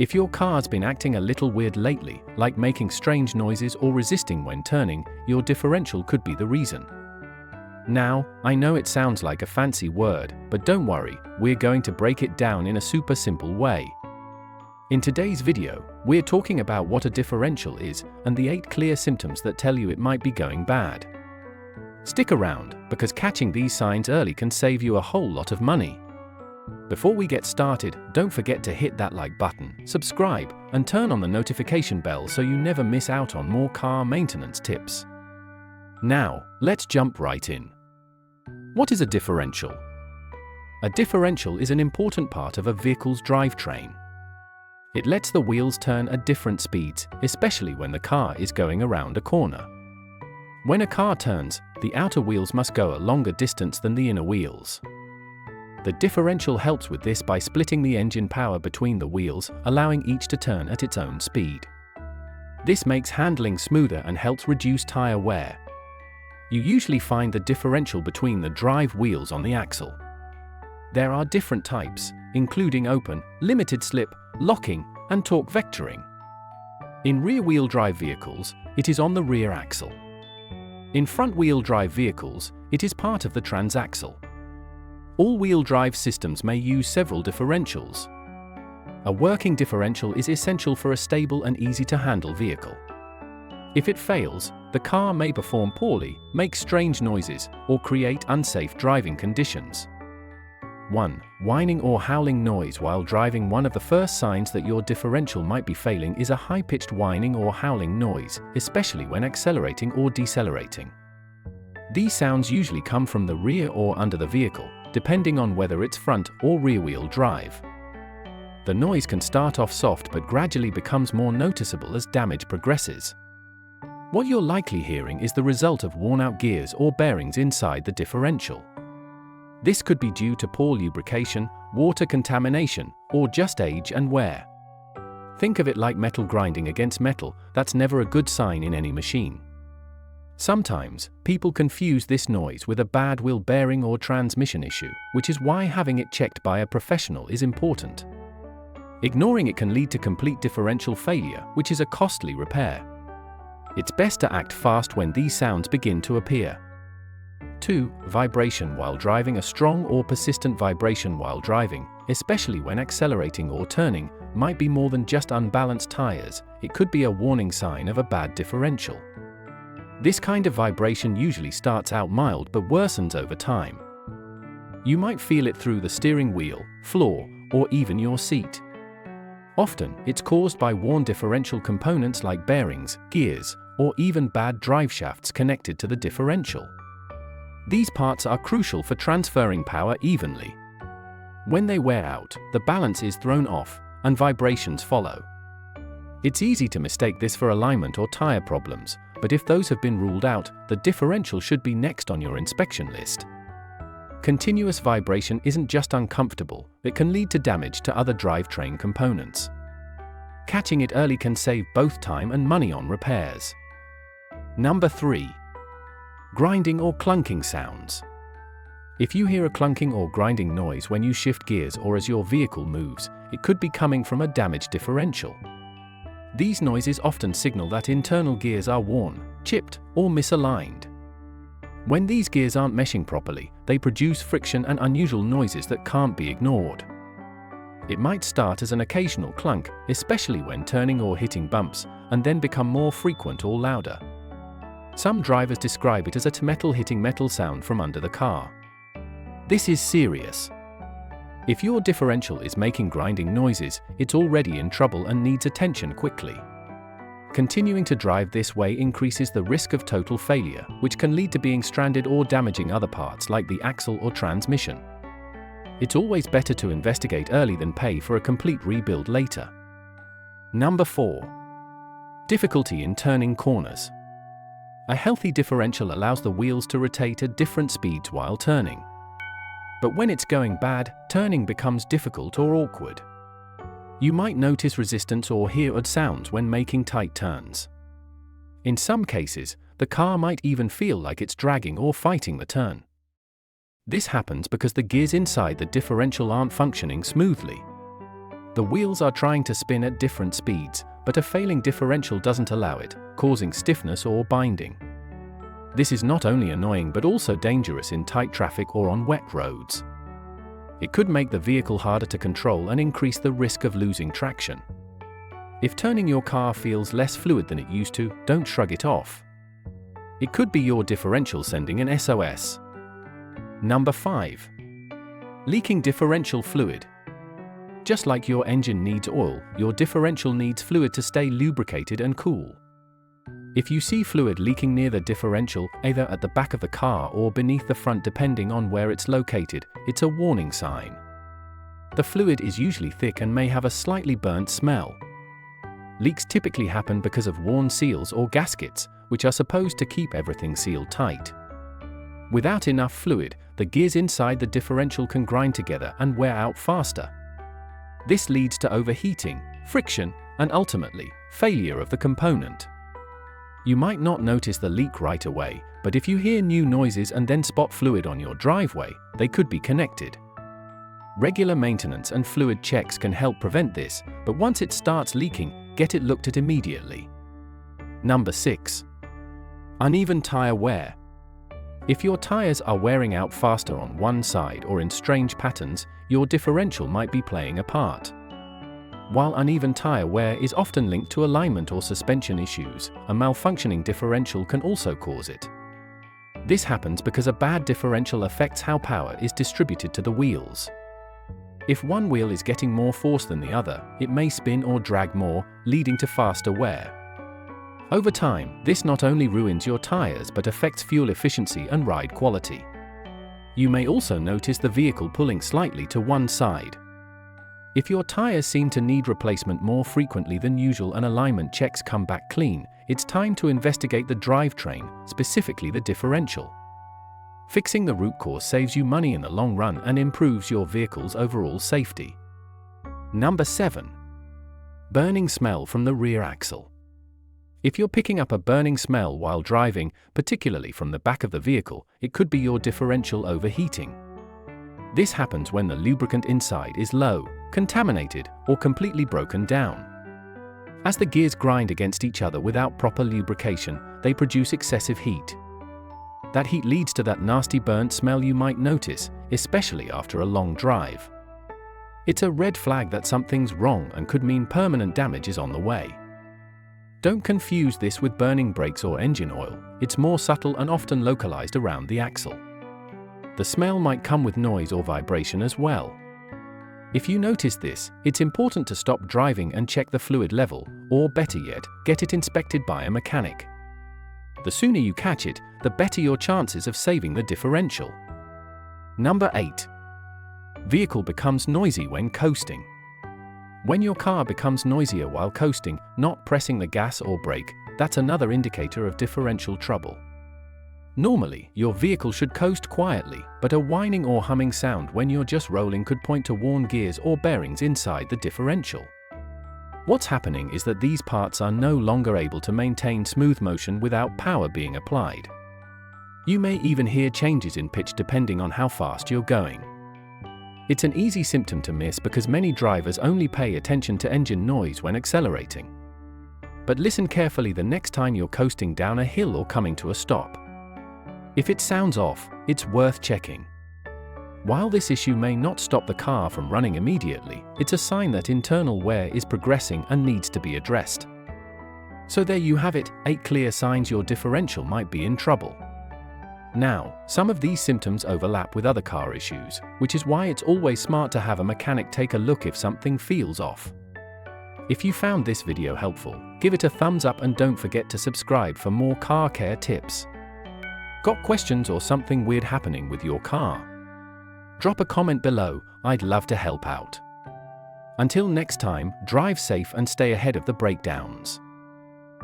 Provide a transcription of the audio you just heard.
If your car's been acting a little weird lately, like making strange noises or resisting when turning, your differential could be the reason. Now, I know it sounds like a fancy word, but don't worry, we're going to break it down in a super simple way. In today's video, we're talking about what a differential is and the 8 clear symptoms that tell you it might be going bad. Stick around, because catching these signs early can save you a whole lot of money. Before we get started, don't forget to hit that like button, subscribe, and turn on the notification bell so you never miss out on more car maintenance tips. Now, let's jump right in. What is a differential? A differential is an important part of a vehicle's drivetrain. It lets the wheels turn at different speeds, especially when the car is going around a corner. When a car turns, the outer wheels must go a longer distance than the inner wheels. The differential helps with this by splitting the engine power between the wheels, allowing each to turn at its own speed. This makes handling smoother and helps reduce tire wear. You usually find the differential between the drive wheels on the axle. There are different types, including open, limited slip, locking, and torque vectoring. In rear-wheel drive vehicles, it is on the rear axle. In front-wheel drive vehicles, it is part of the transaxle. All-wheel drive systems may use several differentials. A working differential is essential for a stable and easy-to-handle vehicle. If it fails, the car may perform poorly, make strange noises, or create unsafe driving conditions. 1. Whining or howling noise while driving. One of the first signs that your differential might be failing is a high-pitched whining or howling noise, especially when accelerating or decelerating. These sounds usually come from the rear or under the vehicle, depending on whether it's front or rear-wheel drive. The noise can start off soft but gradually becomes more noticeable as damage progresses. What you're likely hearing is the result of worn-out gears or bearings inside the differential. This could be due to poor lubrication, water contamination, or just age and wear. Think of it like metal grinding against metal. That's never a good sign in any machine. Sometimes, people confuse this noise with a bad wheel bearing or transmission issue, which is why having it checked by a professional is important. Ignoring it can lead to complete differential failure, which is a costly repair. It's best to act fast when these sounds begin to appear. 2. Vibration while driving. A strong or persistent vibration while driving, especially when accelerating or turning, might be more than just unbalanced tires. It could be a warning sign of a bad differential. This kind of vibration usually starts out mild but worsens over time. You might feel it through the steering wheel, floor, or even your seat. Often, it's caused by worn differential components like bearings, gears, or even bad drive shafts connected to the differential. These parts are crucial for transferring power evenly. When they wear out, the balance is thrown off, and vibrations follow. It's easy to mistake this for alignment or tire problems, but if those have been ruled out, the differential should be next on your inspection list. Continuous vibration isn't just uncomfortable, it can lead to damage to other drivetrain components. Catching it early can save both time and money on repairs. Number 3. Grinding or clunking sounds. If you hear a clunking or grinding noise when you shift gears or as your vehicle moves, it could be coming from a damaged differential. These noises often signal that internal gears are worn, chipped, or misaligned. When these gears aren't meshing properly, they produce friction and unusual noises that can't be ignored. It might start as an occasional clunk, especially when turning or hitting bumps, and then become more frequent or louder. Some drivers describe it as a metal hitting metal sound from under the car. This is serious. If your differential is making grinding noises, it's already in trouble and needs attention quickly. Continuing to drive this way increases the risk of total failure, which can lead to being stranded or damaging other parts like the axle or transmission. It's always better to investigate early than pay for a complete rebuild later. Number 4. Difficulty in turning corners. A healthy differential allows the wheels to rotate at different speeds while turning. But when it's going bad, turning becomes difficult or awkward. You might notice resistance or hear odd sounds when making tight turns. In some cases, the car might even feel like it's dragging or fighting the turn. This happens because the gears inside the differential aren't functioning smoothly. The wheels are trying to spin at different speeds, but a failing differential doesn't allow it, causing stiffness or binding. This is not only annoying but also dangerous in tight traffic or on wet roads. It could make the vehicle harder to control and increase the risk of losing traction. If turning your car feels less fluid than it used to, don't shrug it off. It could be your differential sending an SOS. Number 5. Leaking differential fluid. Just like your engine needs oil, your differential needs fluid to stay lubricated and cool. If you see fluid leaking near the differential, either at the back of the car or beneath the front depending on where it's located, it's a warning sign. The fluid is usually thick and may have a slightly burnt smell. Leaks typically happen because of worn seals or gaskets, which are supposed to keep everything sealed tight. Without enough fluid, the gears inside the differential can grind together and wear out faster. This leads to overheating, friction, and ultimately, failure of the component. You might not notice the leak right away, but if you hear new noises and then spot fluid on your driveway, they could be connected. Regular maintenance and fluid checks can help prevent this, but once it starts leaking, get it looked at immediately. Number 6. Uneven tire wear. If your tires are wearing out faster on one side or in strange patterns, your differential might be playing a part. While uneven tire wear is often linked to alignment or suspension issues, a malfunctioning differential can also cause it. This happens because a bad differential affects how power is distributed to the wheels. If one wheel is getting more force than the other, it may spin or drag more, leading to faster wear. Over time, this not only ruins your tires but affects fuel efficiency and ride quality. You may also notice the vehicle pulling slightly to one side. If your tires seem to need replacement more frequently than usual and alignment checks come back clean, it's time to investigate the drivetrain, specifically the differential. Fixing the root cause saves you money in the long run and improves your vehicle's overall safety. Number 7. Burning smell from the rear axle. If you're picking up a burning smell while driving, particularly from the back of the vehicle, it could be your differential overheating. This happens when the lubricant inside is low, contaminated, or completely broken down. As the gears grind against each other without proper lubrication, they produce excessive heat. That heat leads to that nasty burnt smell you might notice, especially after a long drive. It's a red flag that something's wrong and could mean permanent damage is on the way. Don't confuse this with burning brakes or engine oil. It's more subtle and often localized around the axle. The smell might come with noise or vibration as well. If you notice this, it's important to stop driving and check the fluid level, or better yet, get it inspected by a mechanic. The sooner you catch it, the better your chances of saving the differential. Number 8. Vehicle becomes noisy when coasting. When your car becomes noisier while coasting, not pressing the gas or brake, that's another indicator of differential trouble. Normally, your vehicle should coast quietly, but a whining or humming sound when you're just rolling could point to worn gears or bearings inside the differential. What's happening is that these parts are no longer able to maintain smooth motion without power being applied. You may even hear changes in pitch depending on how fast you're going. It's an easy symptom to miss because many drivers only pay attention to engine noise when accelerating. But listen carefully the next time you're coasting down a hill or coming to a stop. If it sounds off, it's worth checking. While this issue may not stop the car from running immediately, it's a sign that internal wear is progressing and needs to be addressed. So there you have it, 8 clear signs your differential might be in trouble. Now, some of these symptoms overlap with other car issues, which is why it's always smart to have a mechanic take a look if something feels off. If you found this video helpful, give it a thumbs up and don't forget to subscribe for more car care tips. Got questions or something weird happening with your car? Drop a comment below, I'd love to help out. Until next time, drive safe and stay ahead of the breakdowns.